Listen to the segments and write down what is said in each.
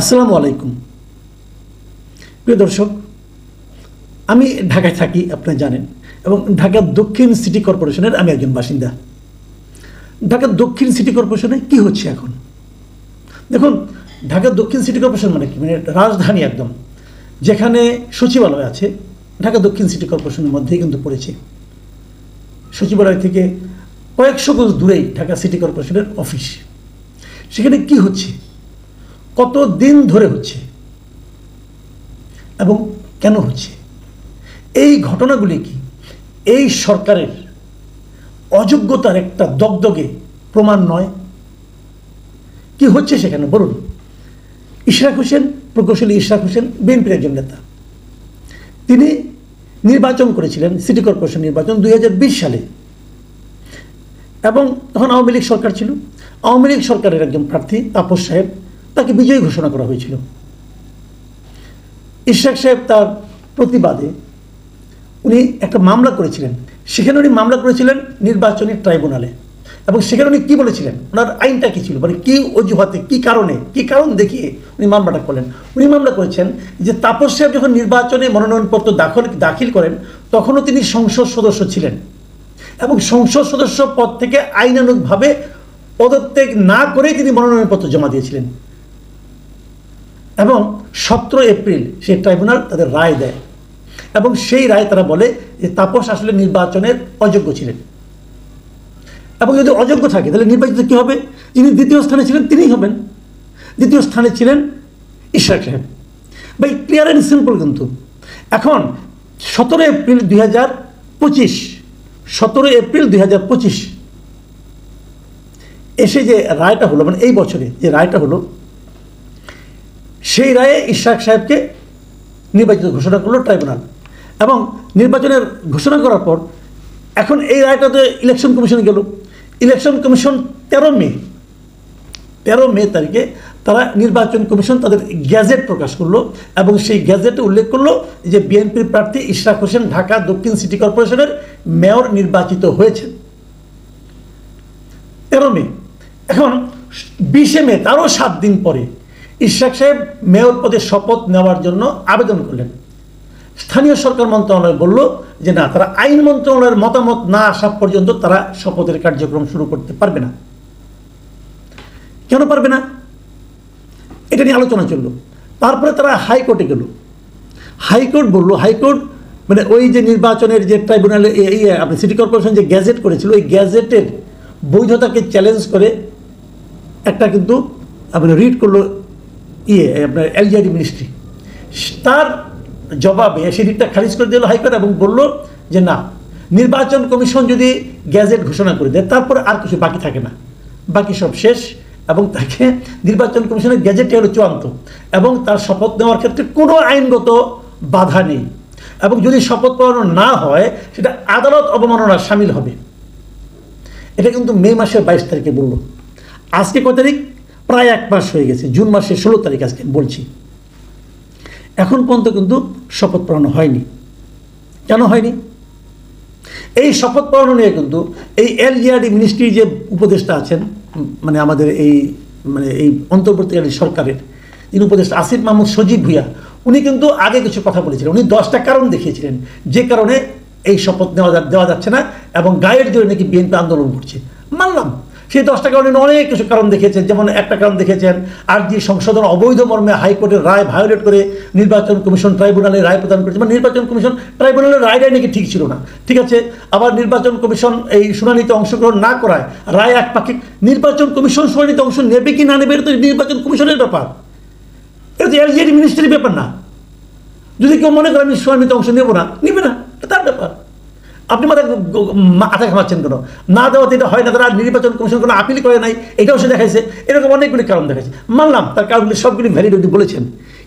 আসসালামু আলাইকুম প্রিয় দর্শক, আমি ঢাকায় থাকি আপনারা জানেন, এবং ঢাকা দক্ষিণ সিটি কর্পোরেশনের আমি একজন বাসিন্দা। ঢাকা দক্ষিণ সিটি কর্পোরেশনে কি হচ্ছে এখন দেখুন। ঢাকা দক্ষিণ সিটি কর্পোরেশন মানে কি, মানে রাজধানী একদম, যেখানে সচিবালয় আছে ঢাকা দক্ষিণ সিটি কর্পোরেশনের মধ্যেই কিন্তু পড়েছে। সচিবালয় থেকে কয়েকশো গজ দূরেই ঢাকা সিটি কর্পোরেশনের অফিস। সেখানে কি হচ্ছে, কত দিন ধরে হচ্ছে এবং কেন হচ্ছে, এই ঘটনাগুলি কি এই সরকারের অযোগ্যতার একটা দগদগে প্রমাণ নয়? কি হচ্ছে সেখানে বলুন। ইশরাক হোসেন, প্রকৌশলী ইশরাক হোসেন বিএনপির একজন নেতা। তিনি নির্বাচন করেছিলেন, সিটি কর্পোরেশন নির্বাচন 2020 সালে, এবং তখন আওয়ামী লীগ সরকার ছিল। আওয়ামী লীগ সরকারের একজন প্রার্থী তাপস সাহেব, তাকে বিজয়ী ঘোষণা করা হয়েছিল। ইশরাক সাহেব তার প্রতিবাদে উনি একটা মামলা করেছিলেন। সেখানে উনি মামলা করেছিলেন নির্বাচনী ট্রাইব্যুনালে, এবং সেখানে উনি কী বলেছিলেন, ওনার আইনটা কী ছিল, মানে কী অজুহাতে, কী কারণ দেখিয়ে উনি মামলাটা করলেন। উনি মামলা করেছেন যে তাপস সাহেব যখন নির্বাচনে মনোনয়নপত্র দাখিল করেন তখনও তিনি সংসদ সদস্য ছিলেন, এবং সংসদ সদস্য পদ থেকে আইনানুগভাবে পদত্যাগ না করেই তিনি মনোনয়নপত্র জমা দিয়েছিলেন। এবং 17 এপ্রিল সেই ট্রাইব্যুনাল তাদের রায় দেয়, এবং সেই রায় তারা বলে যে তাপস আসলে নির্বাচনের অযোগ্য ছিলেন। এবং যদি অযোগ্য থাকে তাহলে নির্বাচিত কী হবে? যিনি দ্বিতীয় স্থানে ছিলেন তিনিই হবেন। দ্বিতীয় স্থানে ছিলেন ইশরাক সাহেব। ভাই, ক্লিয়ার অ্যান্ড সিম্পল। কিন্তু এখন 17 এপ্রিল 2025 এসে যে রায়টা হলো, মানে এই বছরে যে রায়টা হলো, সেই রায়ে ইশরাক সাহেবকে নির্বাচিত ঘোষণা করলো ট্রাইব্যুনাল। এবং নির্বাচনের ঘোষণা করার পর এখন এই রায়টাতে ইলেকশন কমিশনে গেল। ইলেকশন কমিশন 13 মে তারিখে তারা নির্বাচন কমিশন তাদের গ্যাজেট প্রকাশ করলো, এবং সেই গ্যাজেটে উল্লেখ করলো যে বিএনপির প্রার্থী ইশরাক হোসেন ঢাকা দক্ষিণ সিটি কর্পোরেশনের মেয়র নির্বাচিত হয়েছেন। 13 মে। এখন 20 মে, তারও 7 দিন পরে ইশরাক সাহেব মেয়র পদে শপথ নেওয়ার জন্য আবেদন করলেন। স্থানীয় সরকার মন্ত্রণালয় বলল যে না, তারা আইন মন্ত্রণালয়ের মতামত না আসা পর্যন্ত তারা শপথের কার্যক্রম শুরু করতে পারবে না। কেন পারবে না, এটা নিয়ে আলোচনা চলল। তারপরে তারা হাইকোর্টে গেল। হাইকোর্ট বলল, হাইকোর্ট মানে ওই যে নির্বাচনের যে ট্রাইব্যুনালে আপনি সিটি কর্পোরেশন যে গ্যাজেট করেছিল, ওই গ্যাজেটের বৈধতাকে চ্যালেঞ্জ করে একটা কিন্তু আপনার রিট করলো আপনার এলজিআইডি মিনিস্ট্রি। তার জবাবে সেই রিটটা খারিজ করে দিল হাইকোর্ট, এবং বলল যে না, নির্বাচন কমিশন যদি গ্যাজেট ঘোষণা করে দেয় তারপরে আর কিছু বাকি থাকে না, বাকি সব শেষ, এবং তাকে নির্বাচন কমিশনের গ্যাজেটটি হলো চূড়ান্ত, এবং তার শপথ নেওয়ার ক্ষেত্রে কোনো আইনগত বাধা নেই, এবং যদি শপথ পড়ানো না হয় সেটা আদালত অবমাননার সামিল হবে। এটা কিন্তু মে মাসের 22 তারিখে বলল। আজকে কত তারিখ? প্রায় 1 মাস হয়ে গেছে, জুন মাসের 16 তারিখ আজকে বলছি। এখন পর্যন্ত কিন্তু শপথ পড়ানো হয়নি। কেন হয়নি? এই শপথ পড়ানো নিয়ে কিন্তু এই এলজিআরডি মিনিস্ট্রির যে উপদেষ্টা আছেন, মানে আমাদের এই অন্তর্বর্তীকালীন সরকারের যিনি উপদেষ্টা আসিফ মাহমুদ সজীব ভুঁইয়া, উনি কিন্তু আগে কিছু কথা বলেছিলেন। উনি 10টা কারণ দেখিয়েছিলেন যে কারণে এই শপথ দেওয়া যাচ্ছে না, এবং গায়ের জোরে নাকি বিএনপি আন্দোলন করছে। মানলাম, সেই 10টা কারণে অনেক কিছু কারণ দেখিয়েছেন। যেমন একটা কারণ দেখেছেন, আর যে সংশোধন অবৈধ মর্মে হাইকোর্টের রায় ভায়োলেট করে নির্বাচন কমিশন ট্রাইব্যুনালে রায় প্রদান করেছে, মানে নির্বাচন কমিশন ট্রাইব্যুনালের রায়টাই নাকি ঠিক ছিল না। ঠিক আছে, আবার নির্বাচন কমিশন এই শুনানিতে অংশগ্রহণ না করায় রায় একপাক্ষিক। নির্বাচন কমিশন শুনানিতে অংশ নেবে কি না নেবে এটা তো নির্বাচন কমিশনের ব্যাপার, এটা তো এলজিআইডি মিনিস্ট্রির ব্যাপার না। যদি কেউ মনে করে আমি শুনানিতে অংশ নেব না, নেবে না, তার ব্যাপার। আপনি মাথা ঘামাচ্ছেন কেন? না দেওয়াতে এটা হয় না, তারা নির্বাচন কমিশন কোনো আপিল করে নাই, এটাও সে দেখাইছে। এরকম অনেকগুলি কারণ দেখাইছে, মানলাম, তার কারণগুলি সবগুলি ভ্যালিডিটি বলেছেন।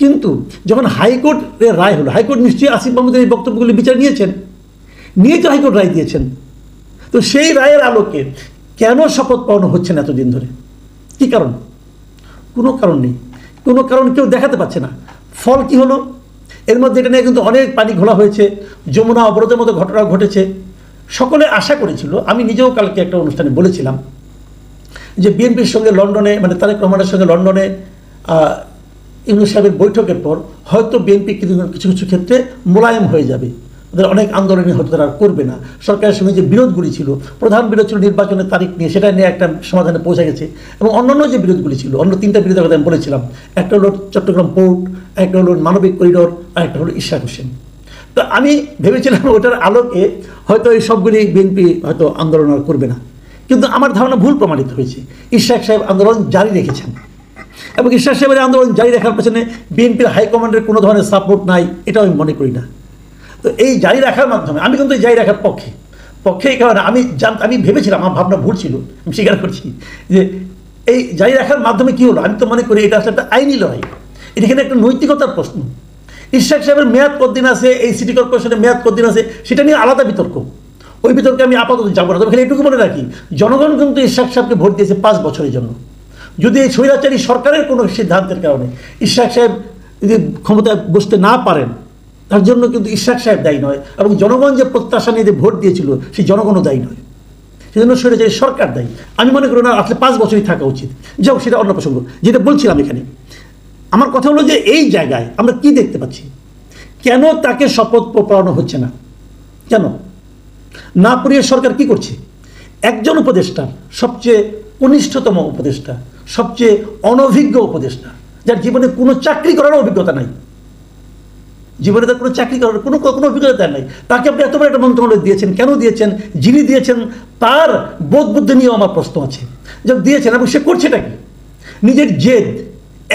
কিন্তু যখন হাইকোর্টের রায় হলো, হাইকোর্ট নিশ্চয়ই আসিফ মাহমুদের এই বক্তব্যগুলি বিচার নিয়ে তো হাইকোর্ট রায় দিয়েছেন। তো সেই রায়ের আলোকে কেন শপথ পাওয়ানো হচ্ছে না এতদিন ধরে? কী কারণ? কোনো কারণ নেই, কোনো কারণ কেউ দেখাতে পারছে না। ফল কি হলো? এর মধ্যে এটা নিয়ে কিন্তু অনেক পানি ঘোলা হয়েছে, যমুনা অবরোধের মতো ঘটনা ঘটেছে। সকলে আশা করেছিল, আমি নিজেও কালকে একটা অনুষ্ঠানে বলেছিলাম যে বিএনপির সঙ্গে লন্ডনে, মানে তারেক রহমানের সঙ্গে লন্ডনে ইউনূস সাহেবের বৈঠকের পর হয়তো বিএনপি কিছু কিছু ক্ষেত্রে মোলায়েম হয়ে যাবে, ওদের অনেক আন্দোলনই হয়তো তারা করবে না। সরকারের সঙ্গে যে বিরোধগুলি ছিল, প্রধান বিরোধ ছিল নির্বাচনের তারিখ নিয়ে, সেটা নিয়ে একটা সমাধানে পৌঁছে গেছে। এবং অন্যান্য যে বিরোধগুলি ছিল, অন্য 3টা বিরোধের কথা আমি বলেছিলাম, একটা হলো চট্টগ্রাম পোর্ট, একটা হলো মানবিক করিডোর, আর একটা হলো ইশরাক হোসেন। তো আমি ভেবেছিলাম ওটার আলোকে হয়তো এই সবগুলি বিএনপি হয়তো আন্দোলন আর করবে না, কিন্তু আমার ধারণা ভুল প্রমাণিত হয়েছে। ইশরাক সাহেব আন্দোলন জারি রেখেছেন, এবং ইশরাক সাহেবের আন্দোলন জারি রাখার পেছনে বিএনপির হাইকমান্ডের কোনো ধরনের সাপোর্ট নাই, এটা আমি মনে করি না। তো এই জারি রাখার মাধ্যমে আমি কিন্তু জারি রাখার পক্ষে এই কারণে আমি ভেবেছিলাম, আমার ভাবনা ভুল ছিল, আমি স্বীকার করছি, যে এই জারি রাখার মাধ্যমে কী হলো, আমি তো মনে করি এটা আসলে একটা আইনি লড়াই, এখানে একটা নৈতিকতার প্রশ্ন। ইশরাক সাহেবের মেয়াদ কতদিন আছে, এই সিটি কর্পোরেশনের মেয়াদ কতদিন আছে, সেটা নিয়ে আলাদা বিতর্ক, ওই বিতর্কে আমি আপাতত যাবো না। তবে খালি এটুকু মনে রাখি, জনগণ কিন্তু ইশরাক সাহেবকে ভোট দিয়েছে 5 বছরের জন্য। যদি এই স্বৈরাচারী সরকারের কোনো সিদ্ধান্তের কারণে ইশরাক সাহেব যদি ক্ষমতায় বসতে না পারেন, তার জন্য কিন্তু ইশরাক সাহেব দায়ী নয়, এবং জনগণ যে প্রত্যাশা নিয়ে যে ভোট দিয়েছিল সেই জনগণও দায়ী নয়, সেজন্য স্বৈরাচারী সরকার দায়ী। আমি মনে করি না আসলে 5 বছরই থাকা উচিত। যাও, সেটা অন্য প্রসঙ্গ। যেটা বলছিলাম এখানে, আমার কথা হলো যে এই জায়গায় আমরা কি দেখতে পাচ্ছি, কেন তাকে শপথ পড়ানো হচ্ছে না, কেন না পড়িয়ে সরকার কি করছে? একজন উপদেষ্টা, সবচেয়ে কনিষ্ঠতম উপদেষ্টা, সবচেয়ে অনভিজ্ঞ উপদেষ্টা, যার জীবনে কোনো চাকরি করার অভিজ্ঞতা নাই, জীবনে তার কোনো চাকরি করার কোনো অভিজ্ঞতা নাই, তাকে আপনি এত বড় একটা মন্ত্রণালয় দিয়েছেন, কেন দিয়েছেন? যিনি দিয়েছেন তার বোধ বুদ্ধি নিয়েও আমার প্রশ্ন আছে, যে দিয়েছেন এবং সে করছেটা কি? নিজের জেদ,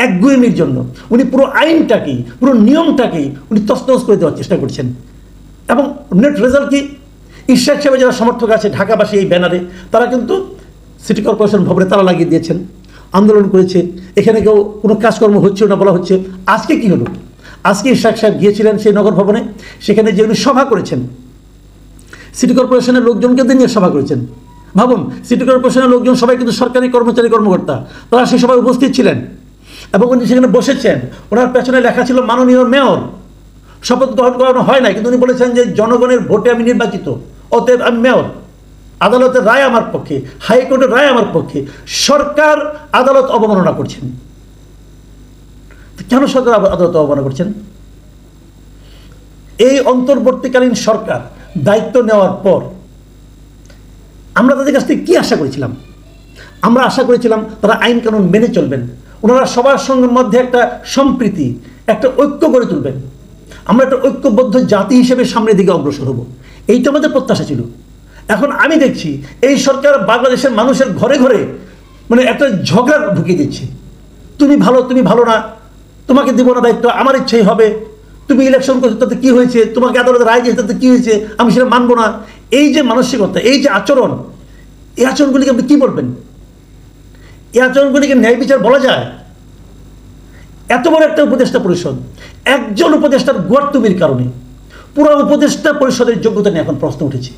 একগুয়েমির জন্য উনি পুরো আইনটাকেই, পুরো নিয়মটাকেই উনি তছনছ করে দেওয়ার চেষ্টা করছেন। এবং নেট রেজাল্ট কি? ইশরাক সাহেবের যারা সমর্থক আছে ঢাকাবাসী, এই ব্যানারে তারা কিন্তু সিটি কর্পোরেশন ভবনে তালা লাগিয়ে দিয়েছেন, আন্দোলন করেছে, এখানে কেউ কোনো কাজকর্ম হচ্ছে না বলা হচ্ছে। আজকে কি হলো? আজকে ইশরাক সাহেব গিয়েছিলেন সেই নগর ভবনে, সেখানে যে উনি সভা করেছেন, সিটি কর্পোরেশনের লোকজনকে নিয়ে সভা করেছেন। ভাবুন, সিটি কর্পোরেশনের লোকজন সবাই কিন্তু সরকারি কর্মচারী, কর্মকর্তা, তারা সেই সভায় উপস্থিত ছিলেন এবং উনি সেখানে বসেছেন। ওনার পেছনে লেখা ছিল মাননীয় মেয়র। শপথ গ্রহণ করানো হয় না, কিন্তু উনি বলেছেন যে জনগণের ভোটে আমি নির্বাচিত, অতএব আমি মেয়র, আদালতের রায় আমার পক্ষে, হাইকোর্টের রায় আমার পক্ষে। সরকার আদালত অবমাননা করছেন। কেন সরকার আদালত অবমাননা করছেন? এই অন্তর্বর্তীকালীন সরকার দায়িত্ব নেওয়ার পর আমরা তাদের কাছ থেকে কী আশা করেছিলাম? আমরা আশা করেছিলাম তারা আইন কানুন মেনে চলবেন, ওনারা সবার সঙ্গে মধ্যে একটা সম্প্রীতি, একটা ঐক্য গড়ে তুলবেন, আমরা একটা ঐক্যবদ্ধ জাতি হিসেবে সামনের দিকে অগ্রসর হব, এইটা আমাদের প্রত্যাশা ছিল। এখন আমি দেখছি এই সরকার বাংলাদেশের মানুষের ঘরে ঘরে মানে একটা ঝগড়া ঢুকিয়ে দিচ্ছে। তুমি ভালো না, তোমাকে দেবো না দায়িত্ব, আমার ইচ্ছেই হবে, তুমি ইলেকশন করছো তাতে কী হয়েছে, তোমাকে আদালতের রায় দিয়েছে তাতে কী হয়েছে, আমি সেটা মানবো না। এই যে মানসিকতা, এই যে আচরণ, এই আচরণগুলিকে আপনি কী বলবেন? এই আচরণগুলিকে ন্যায় বিচার বলা যায়? এত বড় একটা উপদেষ্টা পরিষদ, একজন উপদেষ্টার গোয়ার্তুমির কারণে পুরো উপদেষ্টা পরিষদের যোগ্যতা নিয়ে এখন প্রশ্ন উঠেছে।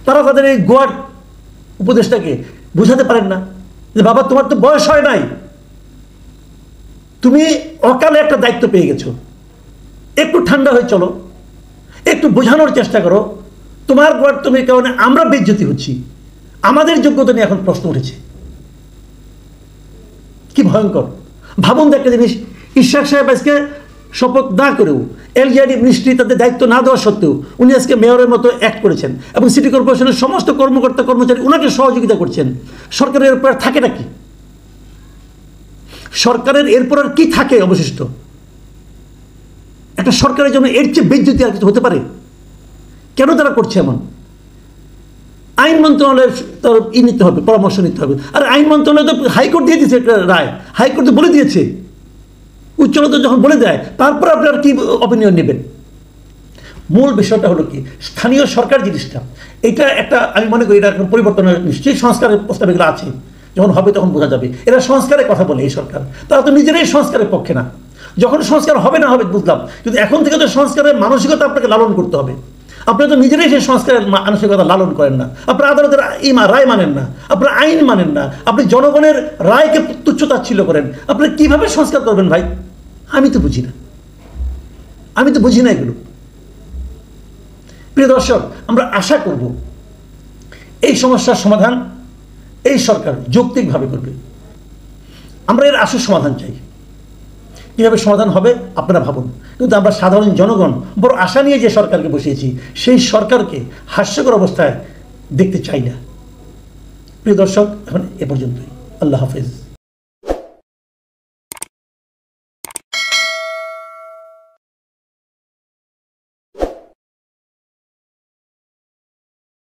তারা তাদের এই গোয়ার উপদেষ্টাকে বুঝাতে পারেন না যে বাবা, তোমার তো বয়স হয় নাই, তুমি অকালে একটা দায়িত্ব পেয়ে গেছো, একটু ঠান্ডা হয়ে চলো, একটু বোঝানোর চেষ্টা করো, তোমার গোয়ার্তুমির কারণে আমরা বেইজ্জতি হচ্ছি, আমাদের যোগ্যতা নিয়ে এখন প্রশ্ন উঠেছে। কি ভয়ঙ্কর! ভাবুন একটা জিনিস, ইশরাক সাহেব আজকে শপথ না করেও, এলজিআইডি মিনিস্ট্রি তাদের দায়িত্ব না দেওয়া সত্ত্বেও উনি আজকে মেয়রের মতো অ্যাক্ট করেছেন, এবং সিটি কর্পোরেশনের সমস্ত কর্মকর্তা কর্মচারী ওনাকে সহযোগিতা করছেন। সরকারের এরপর থাকেটা কি? সরকারের এরপর আর কি থাকে অবশিষ্ট? একটা সরকারের জন্য এর চেয়ে বেইজ্জতি আর কিছু হতে পারে? কেন তারা করছে এমন? আইন মন্ত্রণালয়ের নিতে হবে, পরামর্শ নিতে হবে। আর আইন মন্ত্রণালয় তো হাইকোর্ট দিয়ে দিয়েছে একটা রায়, হাইকোর্ট তো বলে দিয়েছে, উচ্চ আদালত যখন বলে দেয় তারপর আপনার কি অপিনিয়ন নেবেন? মূল বিষয়টা হলো কি, স্থানীয় সরকার জিনিসটা, এটা একটা আমি মনে করি এটা একটা পরিবর্তনের নিশ্চয়ই সংস্কারের প্রস্তাব এগুলো আছে, যখন হবে তখন বোঝা যাবে। এরা সংস্কারের কথা বলে এই সরকার, তারা তো নিজেরাই সংস্কারের পক্ষে না। যখন সংস্কার হবে না হবে বুঝলাম, কিন্তু এখন থেকে তো সংস্কারের মানসিকতা আপনাকে লালন করতে হবে। আপনারা তো নিজেরাই সেই সংস্কারের মানসিকতা লালন করেন না, আপনারা আদালতের রায় মানেন না, আপনারা আইন মানেন না, আপনি জনগণের রায়কে তুচ্ছতাচ্ছিল্য করেন। আপনারা কীভাবে সংস্কার করবেন ভাই? আমি তো বুঝি না এগুলো। প্রিয় দর্শক, আমরা আশা করব এই সমস্যার সমাধান এই সরকার যৌক্তিকভাবে করবে। আমরা এর আশু সমাধান চাই। কীভাবে সমাধান হবে আপনারা ভাবুন। কিন্তু আমরা সাধারণ জনগণ বড় আশা নিয়ে যে সরকারকে বসিয়েছি, সেই সরকারকে হাস্যকর অবস্থায় দেখতে চাই না। প্রিয় দর্শক, এখন এ পর্যন্তই। আল্লাহ হাফেজ।